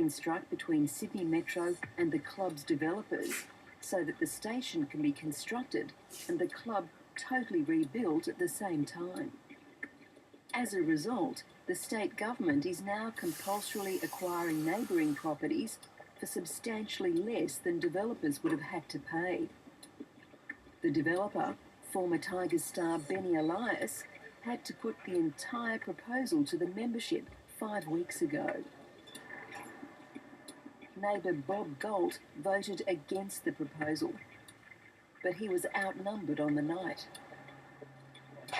struck between Sydney Metro and the club's developers so that the station can be constructed and the club totally rebuilt at the same time. As a result, the state government is now compulsorily acquiring neighbouring properties for substantially less than developers would have had to pay. The developer, former Tigers star Benny Elias, had to put the entire proposal to the membership 5 weeks ago. Neighbour Bob Galt voted against the proposal, but he was outnumbered on the night.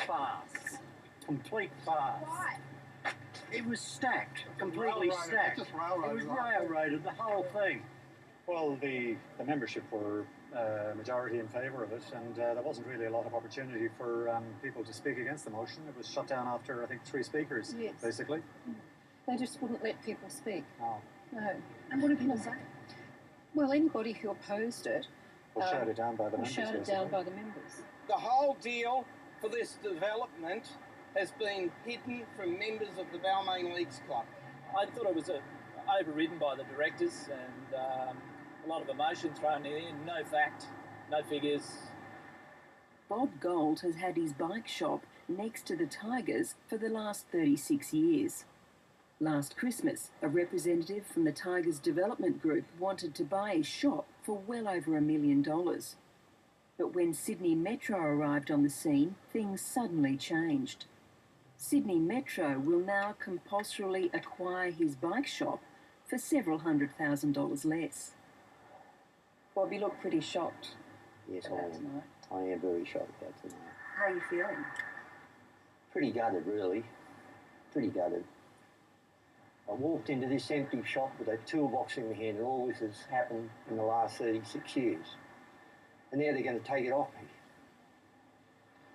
Farce. Complete farce. Why? It was stacked, completely stacked. It was railroaded, the whole thing. Well, the membership were majority in favour of it, and there wasn't really a lot of opportunity for people to speak against the motion. It was shut down after, I think, 3 speakers, Yes. basically. They just wouldn't let people speak. No. No. And what did people say? Well, anybody who opposed it Was shouted down by the was members. shouted basically. down by the members. The whole deal for this development has been hidden from members of the Balmain Leagues Club. I thought it was overridden by the directors and a lot of emotion thrown in, no fact, no figures. Bob Gold has had his bike shop next to the Tigers for the last 36 years. Last Christmas, a representative from the Tigers Development Group wanted to buy his shop for well over $1 million. But when Sydney Metro arrived on the scene, things suddenly changed. Sydney Metro will now compulsorily acquire his bike shop for several $100,000 less. Bob, you look pretty shocked. Yes, about tonight. I am very shocked about tonight. How are you feeling? Pretty gutted, really. Pretty gutted. I walked into this empty shop with a toolbox in my hand, and all this has happened in the last 36 years. And now they're going to take it off me.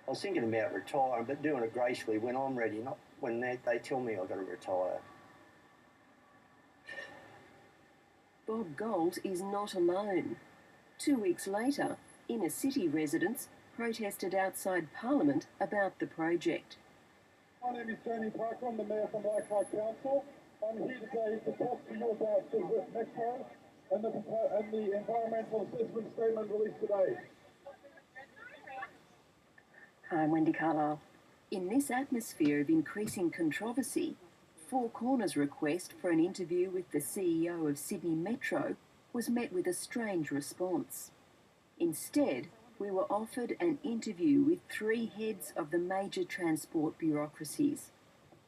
I was thinking about retiring, but doing it gracefully when I'm ready, not when they tell me I've got to retire. Bob Gold is not alone. 2 weeks later, inner city residents protested outside Parliament about the project. My name is Tony Parker, I'm the Mayor from Leichhardt Council. I'm here today to talk to you about the Metro and the environmental assessment statement released today. Hi, I'm Wendy Carlisle. In this atmosphere of increasing controversy, Four Corners' request for an interview with the CEO of Sydney Metro was met with a strange response. Instead, we were offered an interview with 3 heads of the major transport bureaucracies: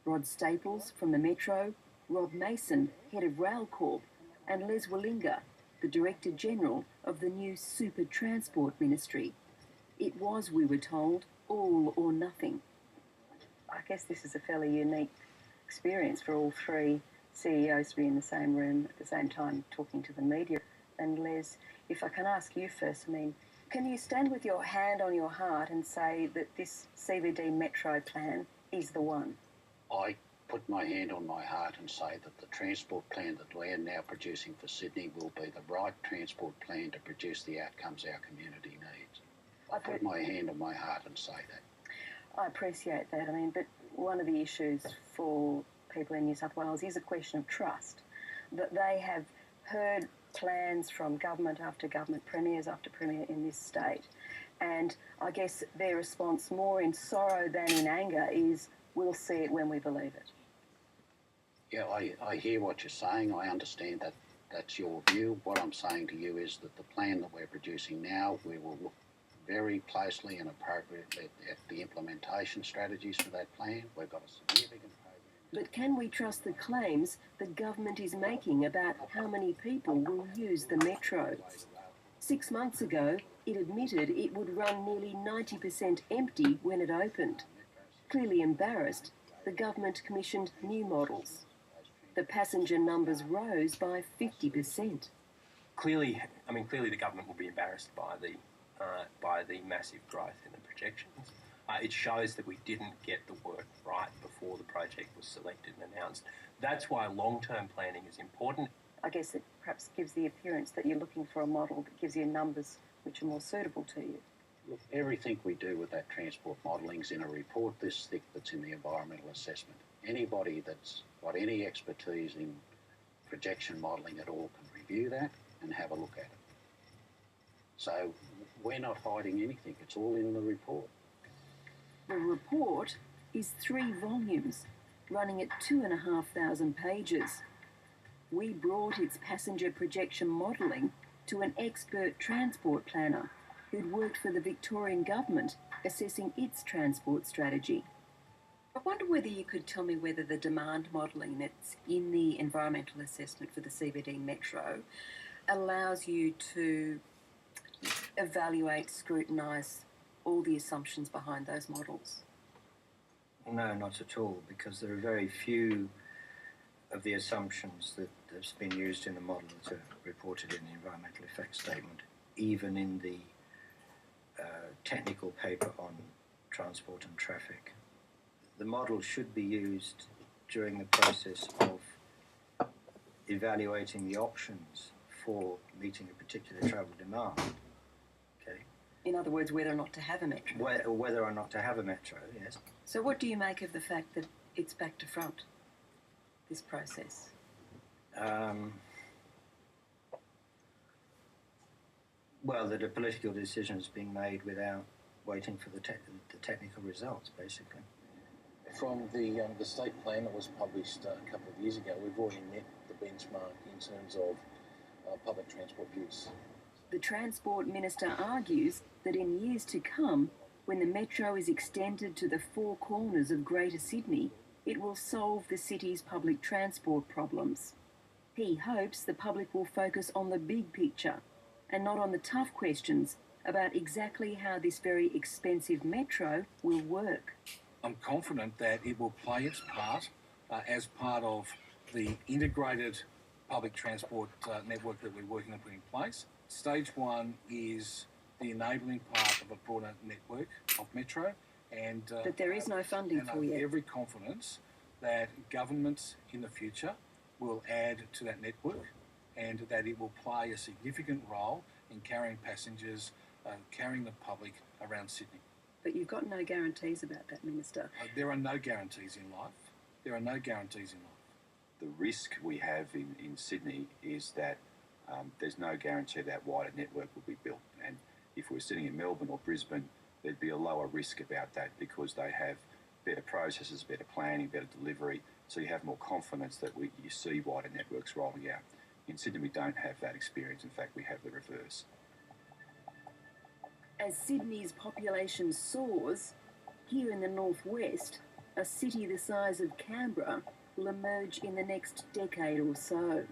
Rod Staples from the Metro, Rob Mason, head of Railcorp, and Les Wallinger, the Director General of the new Super Transport Ministry. It was, we were told, all or nothing. I guess this is a fairly unique experience for all 3 CEOs to be in the same room at the same time talking to the media. And Les, if I can ask you first, can you stand with your hand on your heart and say that this CBD Metro plan is the one? I put my hand on my heart and say that the transport plan that we're now producing for Sydney will be the right transport plan to produce the outcomes our community needs. I put my hand on my heart and say that. I appreciate that. But one of the issues for people in New South Wales is a question of trust, that they have heard plans from government after government, premiers after premier in this state, and I guess their response, more in sorrow than in anger, is we'll see it when we believe it. Yeah, I hear what you're saying. I understand that that's your view. What I'm saying to you is that the plan that we're producing now, we will look very closely and appropriately at the implementation strategies for that plan. We've got a significant program. But can we trust the claims the government is making about how many people will use the Metro? 6 months ago, it admitted it would run nearly 90% empty when it opened. Clearly embarrassed, the government commissioned new models. The passenger numbers rose by 50%. Clearly the government will be embarrassed by the massive growth in the projections. It shows that we didn't get the work right before the project was selected and announced. That's why long-term planning is important. I guess it perhaps gives the appearance that you're looking for a model that gives you numbers which are more suitable to you. Look, everything we do with that transport modelling is in a report this thick that's in the environmental assessment. Anybody that's got any expertise in projection modelling at all can review that and have a look at it. So we're not hiding anything. It's all in the report. The report is 3 volumes, running at 2,500 pages. We brought its passenger projection modelling to an expert transport planner who'd worked for the Victorian government assessing its transport strategy. I wonder whether you could tell me whether the demand modelling that's in the environmental assessment for the CBD Metro allows you to evaluate, scrutinise all the assumptions behind those models. No, not at all, because there are very few of the assumptions that has been used in the model that are reported in the environmental effects statement, even in the technical paper on transport and traffic. The model should be used during the process of evaluating the options for meeting a particular travel demand. Okay. In other words, whether or not to have a metro. Whether or not to have a metro, yes. So what do you make of the fact that it's back to front, this process? Well, that a political decision is being made without waiting for the technical results, basically. From the state plan that was published a couple of years ago, we've already met the benchmark in terms of public transport use. The Transport Minister argues that in years to come, when the metro is extended to the 4 corners of Greater Sydney, it will solve the city's public transport problems. He hopes the public will focus on the big picture and not on the tough questions about exactly how this very expensive metro will work. I'm confident that it will play its part as part of the integrated public transport network that we're working on putting in place. Stage 1 is the enabling part of a broader network of metro, and but there is no funding for yet. Every confidence that governments in the future will add to that network, and that it will play a significant role in carrying passengers, carrying the public around Sydney. But you've got no guarantees about that, Minister. There are no guarantees in life. There are no guarantees in life. The risk we have in Sydney is that there's no guarantee that wider network will be built. And if we're sitting in Melbourne or Brisbane, there'd be a lower risk about that because they have better processes, better planning, better delivery. So you have more confidence that you see wider networks rolling out. In Sydney, we don't have that experience. In fact, we have the reverse. As Sydney's population soars, here in the northwest, a city the size of Canberra will emerge in the next decade or so.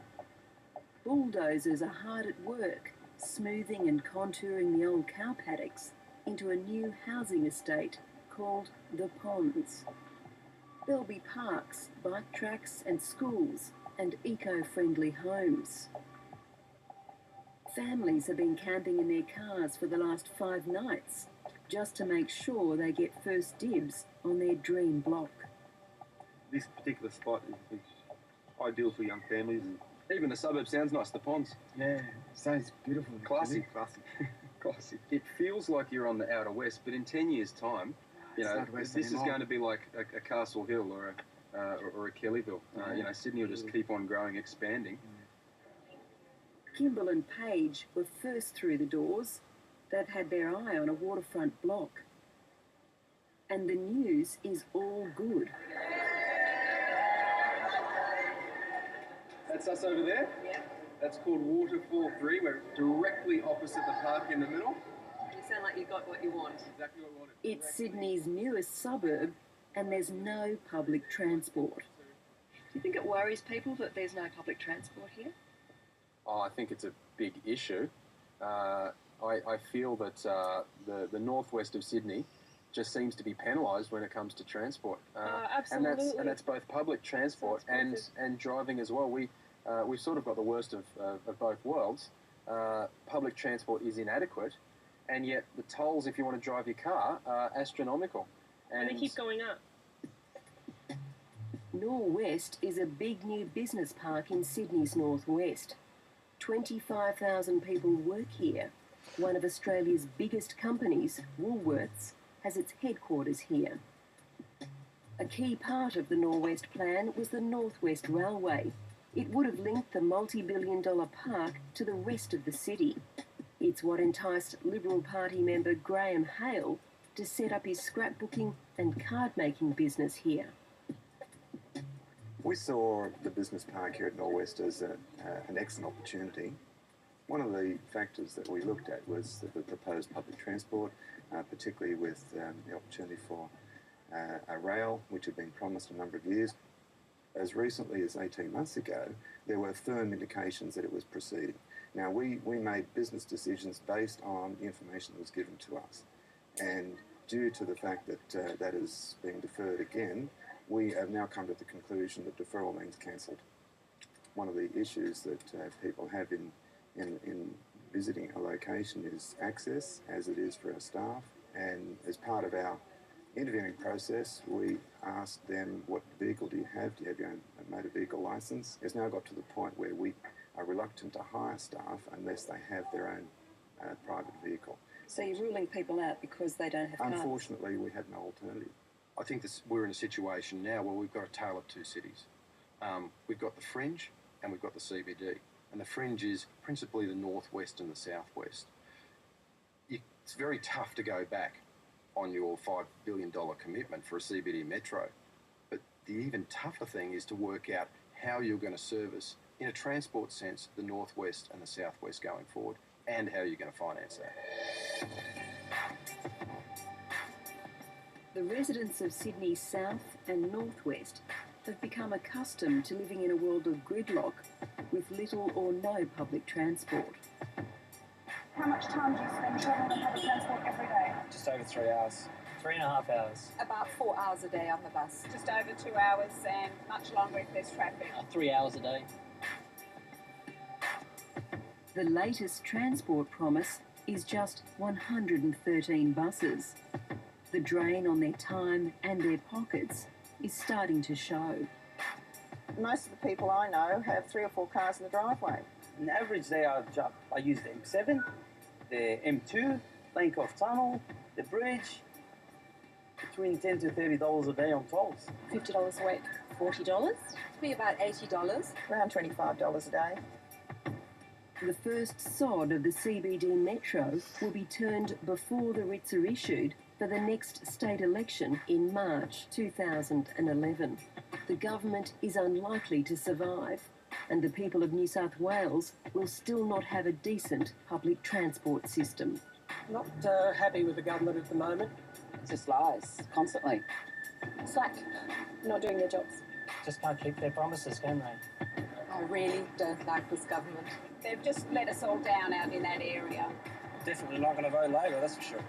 Bulldozers are hard at work, smoothing and contouring the old cow paddocks into a new housing estate called The Ponds. There'll be parks, bike tracks and schools and eco-friendly homes. Families have been camping in their cars for the last 5 nights just to make sure they get first dibs on their dream block. This particular spot is ideal for young families. And even the suburb sounds nice, the Ponds. Yeah, sounds beautiful. Classy. Classy. It feels like you're on the outer west, but in 10 years' time, this is going to be like a Castle Hill or a Kellyville. Sydney will just keep on growing, expanding. Kimball and Page were first through the doors. They've had their eye on a waterfront block. And the news is all good. That's us over there? Yeah. That's called Waterfall 3. We're directly opposite the park in the middle. You sound like you got what you want. Exactly what we wanted. It's Sydney's newest suburb, and there's no public transport. Do you think it worries people that there's no public transport here? Oh, I think it's a big issue. I feel that the northwest of Sydney just seems to be penalised when it comes to transport. Absolutely. And that's both public transport and driving as well. We've sort of got the worst of both worlds. Public transport is inadequate, and yet the tolls, if you want to drive your car, are astronomical. And they keep going up. Norwest is a big new business park in Sydney's northwest. 25,000 people work here. One of Australia's biggest companies, Woolworths, has its headquarters here. A key part of the Norwest plan was the North West Railway, It would have linked the multi-billion-dollar park to the rest of the city. It's what enticed Liberal Party member Graham Hale to set up his scrapbooking and card-making business here. We saw the business park here at Norwest as an excellent opportunity. One of the factors that we looked at was the proposed public transport, particularly with the opportunity for a rail, which had been promised a number of years. As recently as 18 months ago, there were firm indications that it was proceeding. Now, we made business decisions based on the information that was given to us. And due to the fact that that is being deferred again, we have now come to the conclusion that deferral means cancelled. One of the issues that people have in visiting a location is access, as it is for our staff. And as part of our interviewing process, we asked them, what vehicle do you have? Do you have your own motor vehicle licence? It's now got to the point where we are reluctant to hire staff unless they have their own private vehicle. So you're ruling people out because they don't have cars? Unfortunately, we had no alternative. I think we're in a situation now where we've got a tale of two cities. We've got the fringe and we've got the CBD. And the fringe is principally the northwest and the southwest. It's very tough to go back on your $5 billion commitment for a CBD metro. But the even tougher thing is to work out how you're going to service, in a transport sense, the northwest and the southwest going forward, and how you're going to finance that. The residents of Sydney's south and northwest have become accustomed to living in a world of gridlock with little or no public transport. How much time do you spend travelling on public transport every day? Just over 3 hours. 3.5 hours. About 4 hours a day on the bus. Just over 2 hours and much longer if there's traffic. 3 hours a day. The latest transport promise is just 113 buses. The drain on their time and their pockets is starting to show. Most of the people I know have 3 or 4 cars in the driveway. On average day I use the M7, the M2, Lancroft Tunnel, the bridge, between $10 to $30 a day on tolls. $50 a week. $40? It'd be about $80. Around $25 a day. The first sod of the CBD metro will be turned before the writs are issued for the next state election in March 2011. The government is unlikely to survive, and the people of New South Wales will still not have a decent public transport system. Not happy with the government at the moment. It just lies, constantly. Slack. Not doing their jobs. Just can't keep their promises, can they? I really don't like this government. They've just let us all down out in that area. Definitely not going to vote Labor, that's for sure.